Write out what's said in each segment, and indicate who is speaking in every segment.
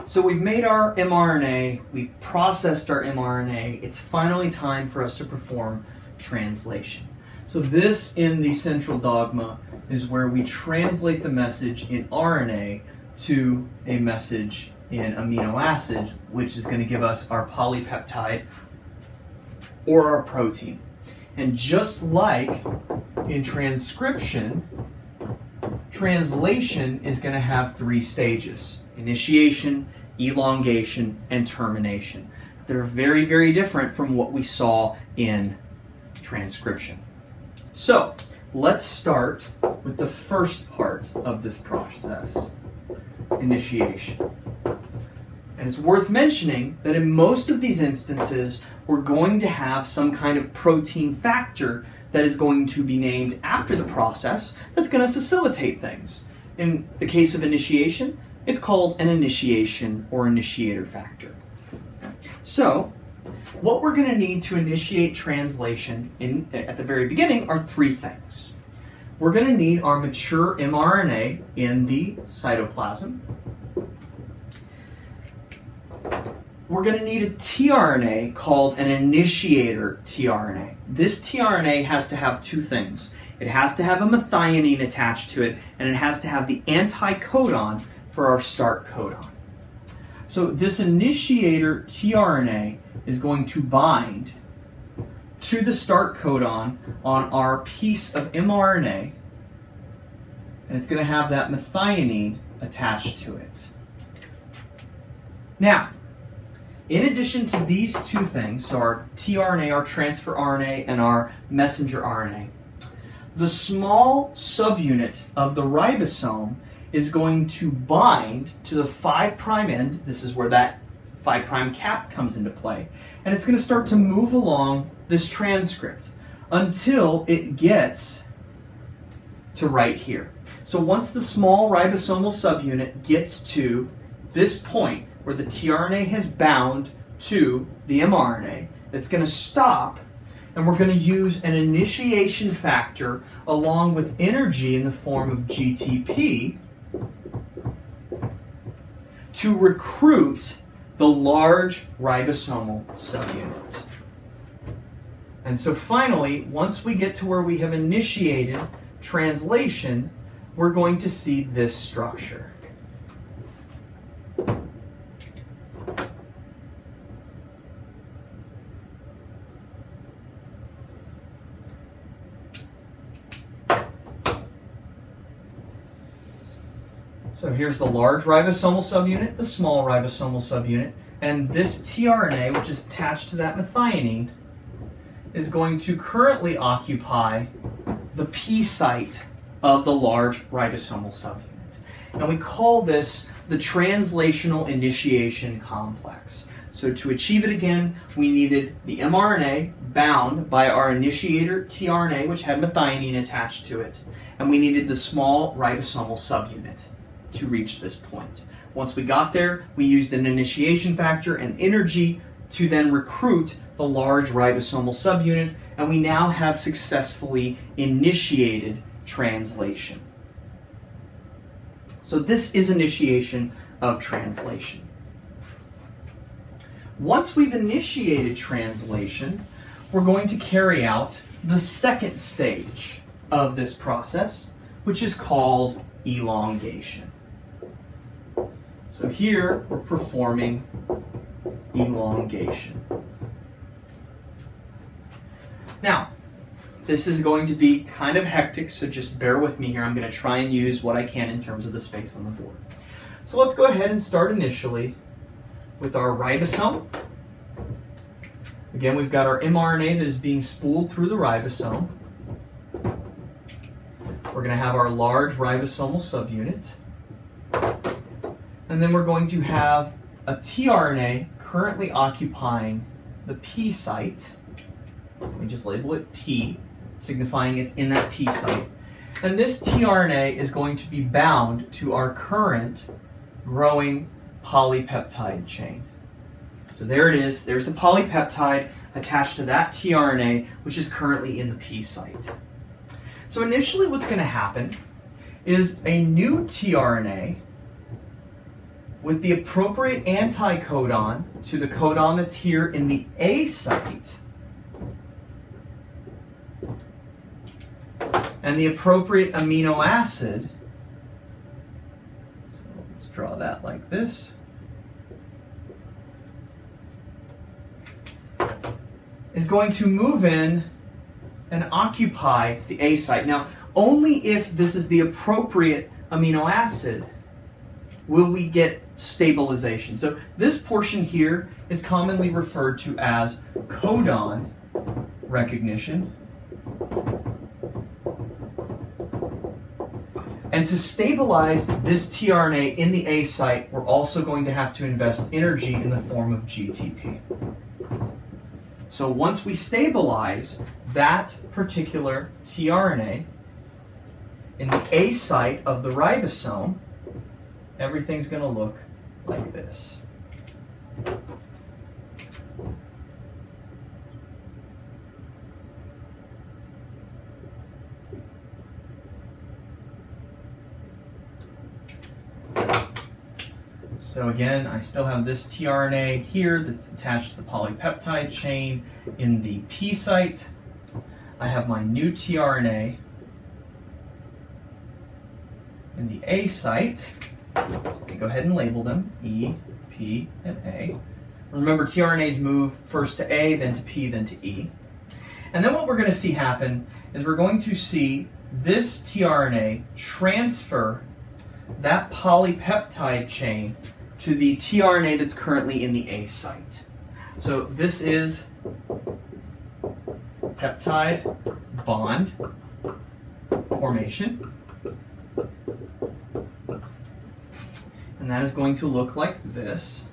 Speaker 1: So we've made our mRNA, we've processed our mRNA, it's finally time for us to perform translation. So this in the central dogma is where we translate the message in RNA to a message in amino acid, which is going to give us our polypeptide or our protein. And just like in transcription, translation is going to have 3 stages: initiation, elongation, and termination. They're very, very different from what we saw in transcription. So let's start with the first part of this process, initiation. And it's worth mentioning that in most of these instances, we're going to have some kind of protein factor that is going to be named after the process that's going to facilitate things. In the case of initiation, it's called an initiation or initiator factor. So what we're going to need to initiate translation at the very beginning are 3 things. We're going to need our mature mRNA in the cytoplasm. We're going to need a tRNA called an initiator tRNA. This tRNA has to have 2 things. It has to have a methionine attached to it, and it has to have the anticodon for our start codon. So this initiator tRNA is going to bind to the start codon on our piece of mRNA, and it's going to have that methionine attached to it. Now, in addition to these 2 things, so our tRNA, our transfer RNA, and our messenger RNA, the small subunit of the ribosome is going to bind to the 5' end. This is where that 5' cap comes into play. And it's going to start to move along this transcript until it gets to right here. So once the small ribosomal subunit gets to this point where the tRNA has bound to the mRNA, it's going to stop, and we're going to use an initiation factor along with energy in the form of GTP to recruit the large ribosomal subunit. And so finally, once we get to where we have initiated translation, we're going to see this structure. So here's the large ribosomal subunit, the small ribosomal subunit, and this tRNA, which is attached to that methionine, is going to currently occupy the P site of the large ribosomal subunit. And we call this the translational initiation complex. So to achieve it again, we needed the mRNA bound by our initiator tRNA, which had methionine attached to it, and we needed the small ribosomal subunit to reach this point. Once we got there, we used an initiation factor and energy to then recruit the large ribosomal subunit, and we now have successfully initiated translation. So this is initiation of translation. Once we've initiated translation, we're going to carry out the second stage of this process, which is called elongation. So here we're performing elongation. Now, this is going to be kind of hectic, so just bear with me here. I'm going to try and use what I can in terms of the space on the board. So let's go ahead and start initially with our ribosome. Again, we've got our mRNA that is being spooled through the ribosome. We're going to have our large ribosomal subunit. And then we're going to have a tRNA currently occupying the P site. Let me just label it P, signifying it's in that P site. And this tRNA is going to be bound to our current growing polypeptide chain. So there it is. There's the polypeptide attached to that tRNA, which is currently in the P site. So initially what's going to happen is a new tRNA with the appropriate anticodon to the codon that's here in the A site, and the appropriate amino acid, so let's draw that like this, is going to move in and occupy the A site. Now, only if this is the appropriate amino acid will we get stabilization. So this portion here is commonly referred to as codon recognition. And to stabilize this tRNA in the A site, we're also going to have to invest energy in the form of GTP. So once we stabilize that particular tRNA in the A site of the ribosome, everything's going to look like this. So again, I still have this tRNA here that's attached to the polypeptide chain in the P site. I have my new tRNA in the A site. So let me go ahead and label them, E, P, and A. Remember, tRNAs move first to A, then to P, then to E. And then what we're going to see happen is we're going to see this tRNA transfer that polypeptide chain to the tRNA that's currently in the A site. So this is peptide bond formation. And that is going to look like this.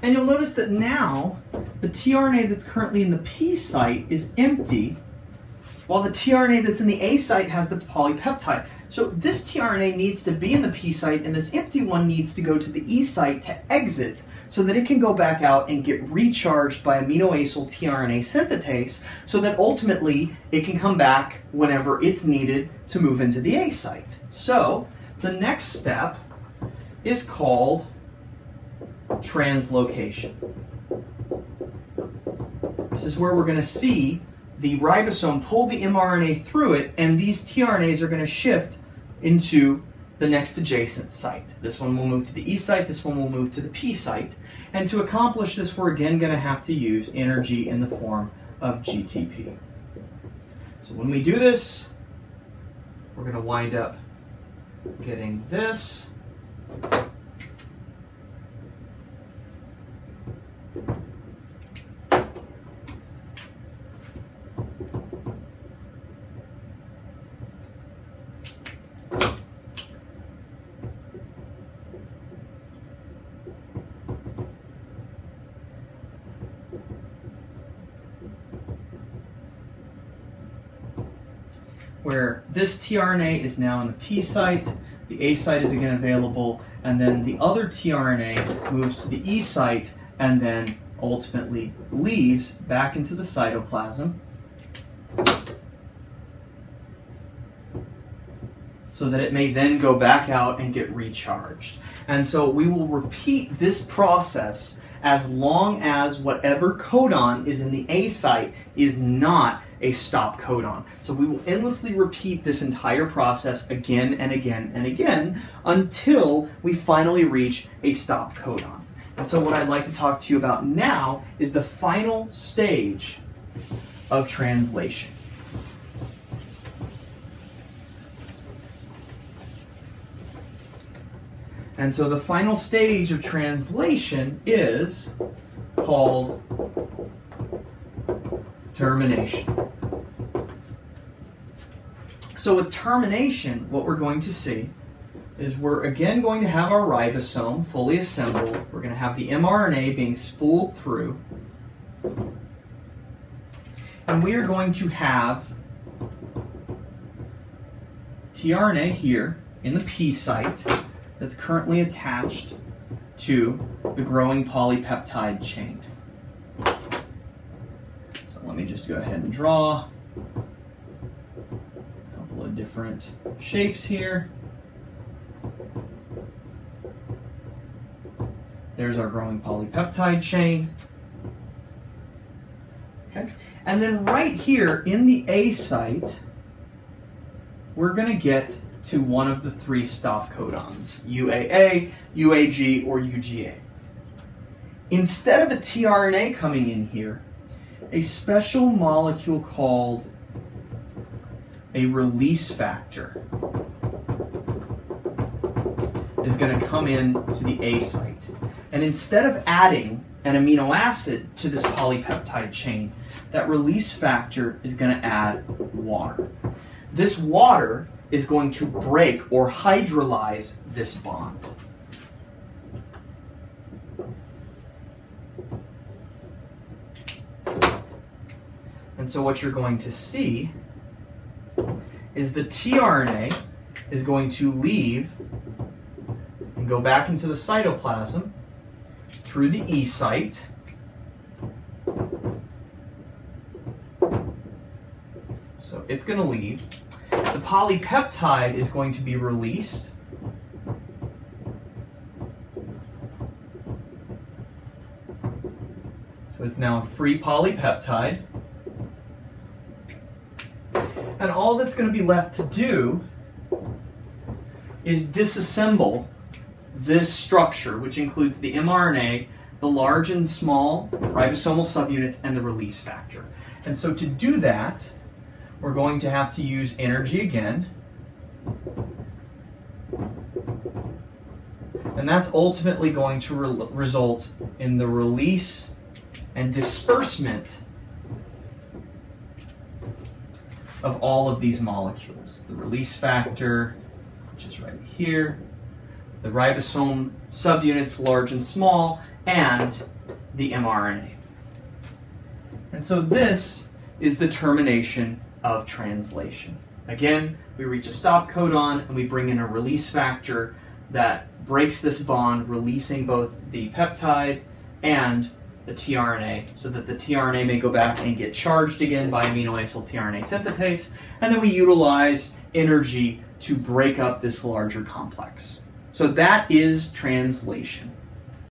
Speaker 1: And you'll notice that now the tRNA that's currently in the P site is empty, while the tRNA that's in the A site has the polypeptide. So this tRNA needs to be in the P site, and this empty one needs to go to the E site to exit so that it can go back out and get recharged by aminoacyl tRNA synthetase so that ultimately it can come back whenever it's needed to move into the A site. So the next step is called translocation. This is where we're going to see the ribosome pull the mRNA through it, and these tRNAs are going to shift into the next adjacent site. This one will move to the E site, this one will move to the P site. And to accomplish this, we're again going to have to use energy in the form of GTP. So when we do this, we're going to wind up getting this. Where this tRNA is now in the P site, the A site is again available, and then the other tRNA moves to the E site and then ultimately leaves back into the cytoplasm so that it may then go back out and get recharged. And so we will repeat this process as long as whatever codon is in the A site is not a stop codon. So we will endlessly repeat this entire process again and again and again until we finally reach a stop codon. And so what I'd like to talk to you about now is the final stage of translation. And so the final stage of translation is called termination. So with termination, what we're going to see is we're again going to have our ribosome fully assembled. We're going to have the mRNA being spooled through. And we are going to have tRNA here in the P site that's currently attached to the growing polypeptide chain. So let me just go ahead and draw a couple of different shapes here. There's our growing polypeptide chain. Okay. And then right here in the A site, we're going to get to one of the three stop codons, UAA, UAG, or UGA. Instead of a tRNA coming in here, a special molecule called a release factor is going to come in to the A site. And instead of adding an amino acid to this polypeptide chain, that release factor is going to add water. This water is going to break or hydrolyze this bond. And so what you're going to see is the tRNA is going to leave and go back into the cytoplasm through the E site. So it's going to leave. The polypeptide is going to be released. So it's now a free polypeptide. And all that's going to be left to do is disassemble this structure, which includes the mRNA, the large and small ribosomal subunits, and the release factor. And so to do that, we're going to have to use energy again. And that's ultimately going to result in the release and disbursement of all of these molecules. The release factor, which is right here, the ribosome subunits, large and small, and the mRNA. And so this is the termination of translation. Again, we reach a stop codon and we bring in a release factor that breaks this bond, releasing both the peptide and the tRNA, so that the tRNA may go back and get charged again by aminoacyl tRNA synthetase, and then we utilize energy to break up this larger complex. So that is translation.